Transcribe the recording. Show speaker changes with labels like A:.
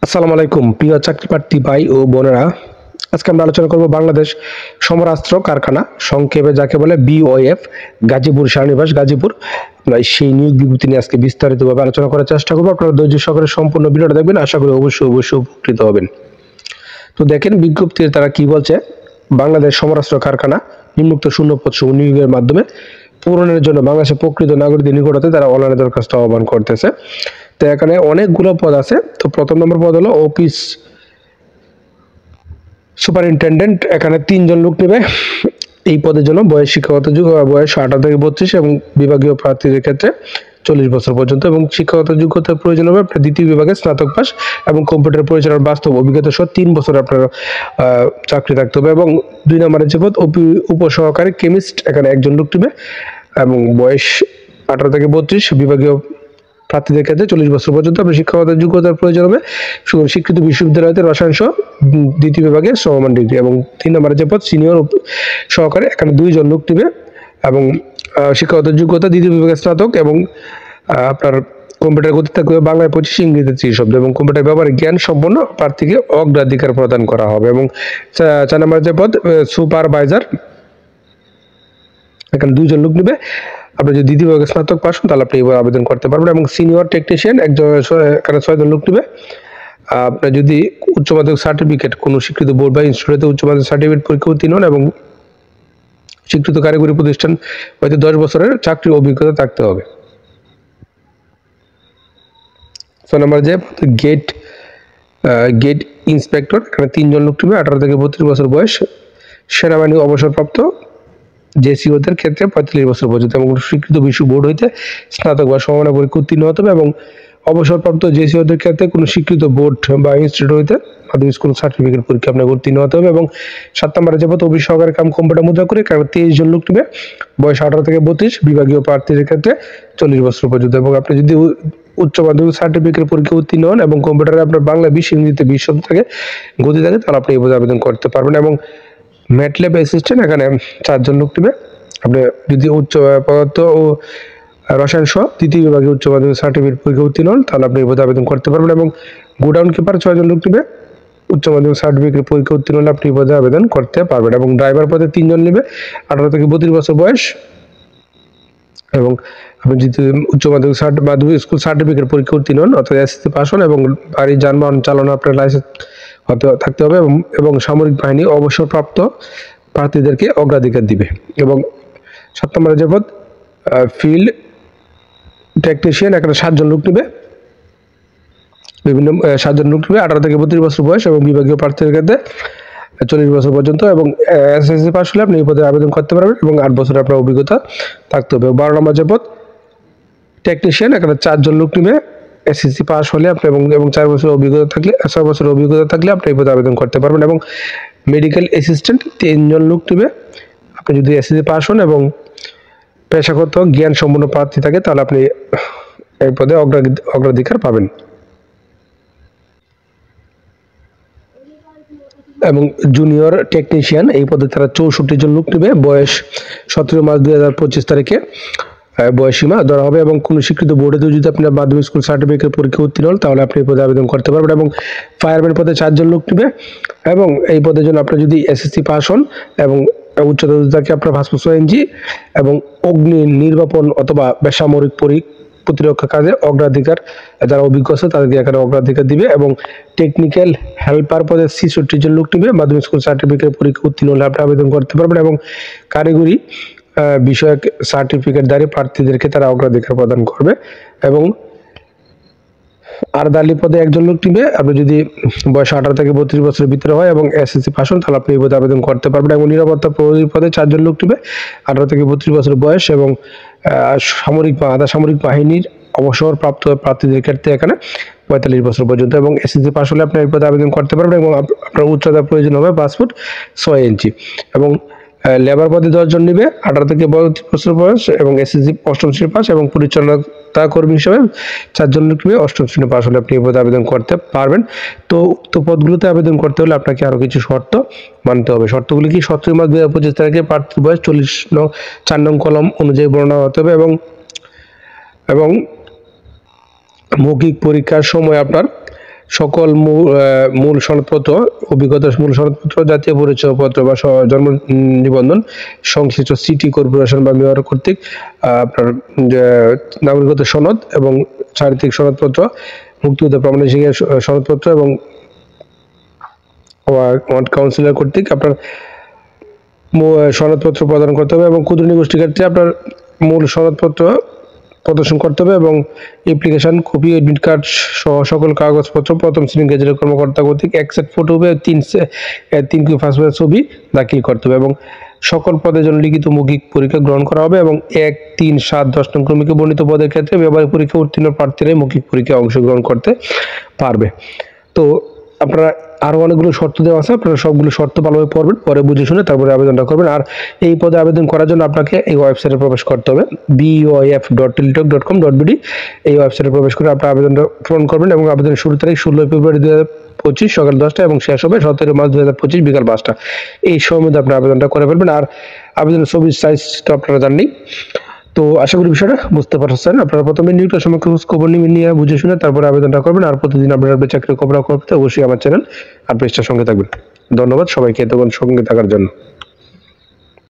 A: আসসালামু আলাইকুম প্রিয় চাকরি প্রার্থী ভাই ও বোনেরা। আজকে আমরা আলোচনা করব বাংলাদেশ সমরাস্ত্র কারখানা, সংক্ষেপে যাকে বলে বিওএফ, গাজীপুর সেনানিবাস গাজীপুর। আমরা সেই নিয়োগ বিজ্ঞপ্তি নিয়ে আজকে বিস্তারিতভাবে আলোচনা করার চেষ্টা করবো। আপনারা ধৈর্য সহকারে সম্পূর্ণ ভিডিওটা দেখবেন, আশা করি অবশ্যই উপকৃত হবেন। তো দেখেন বিজ্ঞপ্তিতে তারা কি বলছে। বাংলাদেশ সমরাস্ত্র কারখানা নিম্নোক্ত শূন্যপদ সমূহ নিয়োগের মাধ্যমে পূরণের জন্য বাংলাদেশের প্রকৃত নাগরিকদের নিকটতে তারা অনলাইনে দরখাস্ত আহ্বান করতেছে। তো এখানে অনেকগুলো পদ আছে। তো প্রথম নম্বর পদ হলো অফিস সুপারিনটেন্ডেন্ট। এখানে 3 জন লোক নেবে। এই পদের জন্য বয়স, শিক্ষাগত যোগ্যতা বয়স 18 থেকে 32 এবং বিভাগীয় প্রার্থীদের ক্ষেত্রে 40 বছর পর্যন্ত, এবং শিক্ষাগত যোগ্যতার প্রয়োজন হবে আপনার দ্বিতীয় বিভাগে স্নাতক পাস এবং কম্পিউটার পরিচালনার বাস্তব অভিজ্ঞতা সহ 3 বছর আপনার চাকরি থাকতে হবে। এবং 2 নম্বরের যে পদ উপসহকারী কেমিস্ট, এখানে 1 জন লোক নেবে এবং বয়স 18 থেকে 32, বিভাগীয় প্রার্থীদের ক্ষেত্রে 40 বছর পর্যন্ত। আপনার শিক্ষাগত যোগ্যতার প্রয়োজন হবে স্বীকৃত বিশ্ববিদ্যালয়তে রসায়ন সহ দ্বিতীয় বিভাগে সমমান ডিগ্রি। এবং 3 নম্বরের যে পদ সিনিয়র সহকারে, এখানে 2 জন লোক নেবে এবং শিক্ষাগত যোগ্যতা দ্বিতীয় বিভাগে স্নাতক এবং আপনার কম্পিউটার গতি থাকবে বাংলায় 25, ইংরেজিতে 30 শব্দ, এবং কম্পিউটার ব্যবহারে জ্ঞান সম্পন্ন প্রার্থীকে অগ্রাধিকার প্রদান করা হবে। এবং 4 নম্বরের যে পদ সুপারভাইজার, এখানে 2 জন লোক নেবে। আপনি যদি দ্বিতীয় বিভাগে স্নাতক পাস হন তাহলে আপনি এবার আবেদন করতে পারবেন। এবং সিনিয়র টেকনিশিয়ান একজন, এখানে 6 জন লোক নেবে। আপনার যদি উচ্চ মাধ্যমিক সার্টিফিকেট কোনো স্বীকৃত বোর্ড বা ইনস্টিটিউটে উচ্চ মাধ্যমিক সার্টিফিকেট পরীক্ষা উত্তীর্ণ হন এবং স্বীকৃত কারিগরি প্রতিষ্ঠান হয়তো 10 বছরের চাকরির অভিজ্ঞতা থাকতে হবে। 6 নম্বর যে গেট ইন্সপেক্টর, এখানে 3 জন লোক নেবে। 18 থেকে 32 বছর বয়স, সেনাবাহিনী অবসরপ্রাপ্ত জেসিওদের ক্ষেত্রে 45 বছর পর্যন্ত, এবং স্বীকৃত বিশ্ব বোর্ড হইতে স্নাতক বা সমমানের পরীক্ষা উত্তীর্ণ হতে হবে। এবং অবসরপ্রাপ্ত জেসিওদের ক্ষেত্রে কোনো স্বীকৃত বোর্ড বা ইনস্টিটিউট হইতে মাধ্যমিক স্কুল সার্টিফিকেট পরীক্ষা আপনাকে উত্তীর্ণ হতে হবে। এবং 7 নম্বরে যে পদ অফিস সহকারী কাম কম্পিউটার মুদ্রা করে, কারণ 23 জন লোক নেবে। বয়স 18 থেকে 32, বিভাগীয় প্রার্থীদের ক্ষেত্রে 40 বছর পর্যন্ত। এবং আপনি যদি উচ্চ মাধ্যমিক সার্টিফিকেট পরীক্ষা উত্তীর্ণ হন এবং কম্পিউটারে আপনার বাংলা 20, ইংরেজিতে 20 শব্দ থাকে, গতি থাকে, তাহলে আপনি এই পদে আবেদন করতে পারবেন। এবং ম্যাটল্যাব অ্যাসিস্ট্যান্ট, এখানে 4 জন লোক নেবে। আপনি যদি উচ্চ পদার্থ ও রসায়ন সহ দ্বিতীয় বিভাগে উচ্চ মাধ্যমিক সার্টিফিকেট পরীক্ষা উত্তীর্ণ হন তাহলে আপনি এই পদে আবেদন করতে পারবেন। এবং গোডাউন কিপার 6 জন লোক নেবে। উচ্চ মাধ্যমিক সার্টিফিকেট পরীক্ষা উত্তীর্ণ হলে আপনি এই পদে আবেদন করতে পারবেন। এবং ড্রাইভার পদে 3 জন নেবে, 18 থেকে 32 বছর বয়স, এবং আপনি যদি উচ্চ মাধ্যমিক স্কুল সার্টিফিকেট পরীক্ষা উত্তীর্ণ হন অর্থাৎ এসএসসি পাস হন এবং ভারী যানবাহন চালানো আপনার লাইসেন্স থাকতে হবে, এবং সামরিক বাহিনী অবসরপ্রাপ্ত প্রার্থীদেরকে অগ্রাধিকার দিবে। এবং 7 নম্বরের যে পদ ফিল্ড টেকনিশিয়ান, এখানে 7 জন লোক নেবে। 7 জন লোক নেবে, 18 থেকে 32 বছর বয়স এবং বিভাগীয় প্রার্থীদের ক্ষেত্রে 40 বছর পর্যন্ত। এবং এসএসসি পাস হলে আপনি এই পদে আবেদন করতে পারবেন এবং 8 বছরের আপনার অভিজ্ঞতা থাকতে হবে। 12 নম্বর যে পদ টেকনিশিয়ান, এখানে 4 জন লোক নেবে। এসএসসি পাস হলে আপনি এবং 4 বছর অভিজ্ঞতা থাকলে, 6 বছরের অভিজ্ঞতা থাকলে আপনি এই পদে আবেদন করতে পারবেন। এবং মেডিকেল অ্যাসিস্ট্যান্ট 3 জন লোক নেবে। আপনি যদি এসএসসি পাস হন এবং পেশাগত জ্ঞান সম্পন্ন প্রার্থী থাকে তাহলে আপনি এই পদে অগ্রাধিকার পাবেন। এবং জুনিয়র টেকনিশিয়ান, এই পদে তারা 64 জন লোক নেবে। বয়স 17 মার্চ 2025 তারিখে বয়সীমা ধরা হবে। এবং কোনো স্বীকৃত বোর্ডে যদি আপনি মাধ্যমিক স্কুল সার্টিফিকেট পরীক্ষা উত্তীর্ণ হন তাহলে আপনি এই পদে আবেদন করতে পারবেন। এবং ফায়ারম্যান পদে 4 জন লোক নেবে। এবং এই পদের জন্য আপনি যদি এসএসসি পাস হন এবং উচ্চতা থাকে আপনার 5.6 ইঞ্চি এবং অগ্নি নির্বাপন অথবা বেসামরিক প্রতিরক্ষা কাজে অগ্রাধিকার, যারা অভিজ্ঞ আছে তাদেরকে এখানে অগ্রাধিকার দিবে। এবং টেকনিক্যাল হেল্পার পদে 66 জন লোক নেবে। মাধ্যমিক স্কুল সার্টিফিকেট পরীক্ষা উত্তীর্ণ হলে আপনি আবেদন করতে পারবেন। এবং কারিগরি বিষয়ক সার্টিফিকেটধারী প্রার্থীদেরকে তারা অগ্রাধিকার প্রদান করবে। এবং আরদালি পদে 1 জন লোক নেবে। আপনি যদি বয়স 18 থেকে 32 বছরের ভিতরে হয় এবং এসএসসি পাস হন তাহলে আপনি এই পদে আবেদন করতে পারবেন। এবং নিরাপত্তা প্রহরী পদে 4 জন লোক নেবে। 18 থেকে 32 বছর বয়স এবং আধা সামরিক বাহিনীর অবসরপ্রাপ্ত প্রার্থীদের ক্ষেত্রে এখানে 45 বছর পর্যন্ত। এবং এসএসসি পাস হলে আপনি এই পদে আবেদন করতে পারবেন। এবং আপনার উচ্চতার প্রয়োজন হবে 5 ফুট 6 ইঞ্চি। এবং লেবার পদে 10 জন নেবে, 18 থেকে 32 বছর বয়স এবং এসএসসি 8ম শ্রেণী পাস, এবং পরিচালনা কর্মী হিসেবে 4 জন লোক নেবে। 8ম শ্রেণী পাস হলে আপনি এই পদে আবেদন করতে পারবেন। তো উক্ত পদগুলোতে আবেদন করতে হলে আপনাকে আরো কিছু শর্ত মানতে হবে। শর্তগুলি কি? 17 মার্চ 2025 তারিখে প্রার্থীর বয়স 4 নং কলম অনুযায়ী বর্ণনা হতে হবে। এবং মৌখিক পরীক্ষার সময় আপনার সকল মূল সনদপত্র, অভিজ্ঞতার মূল সনদপত্র, জাতীয় পরিচয়পত্র বা জন্ম নিবন্ধন, সংশ্লিষ্ট সিটি কর্পোরেশন বা মেয়র কর্তৃক আপনার নাগরিকত্ব সনদ এবং চারিত্রিক সনদপত্র, মুক্তিযোদ্ধা প্রমাণিকের সনদপত্র এবং ওয়ার্ড কাউন্সিলর কর্তৃক আপনার সনদপত্র প্রদান করতে হবে এবং ক্ষুদ্র নিগোষ্ঠীর ক্ষেত্রে আপনার মূল সনদপত্র প্রদর্শন করতে হবে এবং অ্যাপ্লিকেশন কপি, এডমিট কার্ড সহ সকল কাগজপত্র প্রথম শ্রেণী গেজেটের কর্মকর্তা কর্তৃক এক সেট ফটো হবে, 3 কপি পাসপোর্ট ছবি দাখিল করতে হবে এবং সকল পদের জন্য লিখিত মৌখিক পরীক্ষা গ্রহণ করা হবে এবং 1, 3, 7, 10 নং ক্রমিকে বর্ণিত পদের ক্ষেত্রে ব্যবহারিক পরীক্ষা উত্তীর্ণ প্রার্থীরাই মৌখিক পরীক্ষায় অংশগ্রহণ করতে পারবে। তো আপনারা আরও অনেকগুলো শর্ত দেওয়া আছে, আপনারা সবগুলো শর্ত ভালোভাবে পড়বেন, পরে বুঝে শুনে তারপরে আবেদনটা করবেন। আর এই পদে আবেদন করার জন্য আপনাকে এই ওয়েবসাইটে প্রবেশ করতে হবে, boif.teletalk.com.bd। এই ওয়েবসাইটে প্রবেশ করে আপনার আবেদনটা পূরণ করবেন এবং আবেদনের শুরু তারিখ 16 ফেব্রুয়ারি 2025 সকাল 10টা এবং শেষ হবে 17 মার্চ 2025 বিকাল 5টা। এই সময়ের মধ্যে আপনার আবেদনটা করে ফেলবেন। আর আবেদনের ছবির সাইজটা আপনারা জানলেই। তো আশা করি বিষয়টা বুঝতে পারছেন। আপনারা প্রথমে নিয়োগটা সময় খবর নিয়ে বুঝে শুনে তারপরে আবেদনটা করবেন। আর প্রতিদিন আপনারা চাকরির খবর করতে অবশ্যই আমার চ্যানেল আর পেজটার সঙ্গে থাকবেন। ধন্যবাদ সবাইকে এতক্ষণ সঙ্গে থাকার জন্য।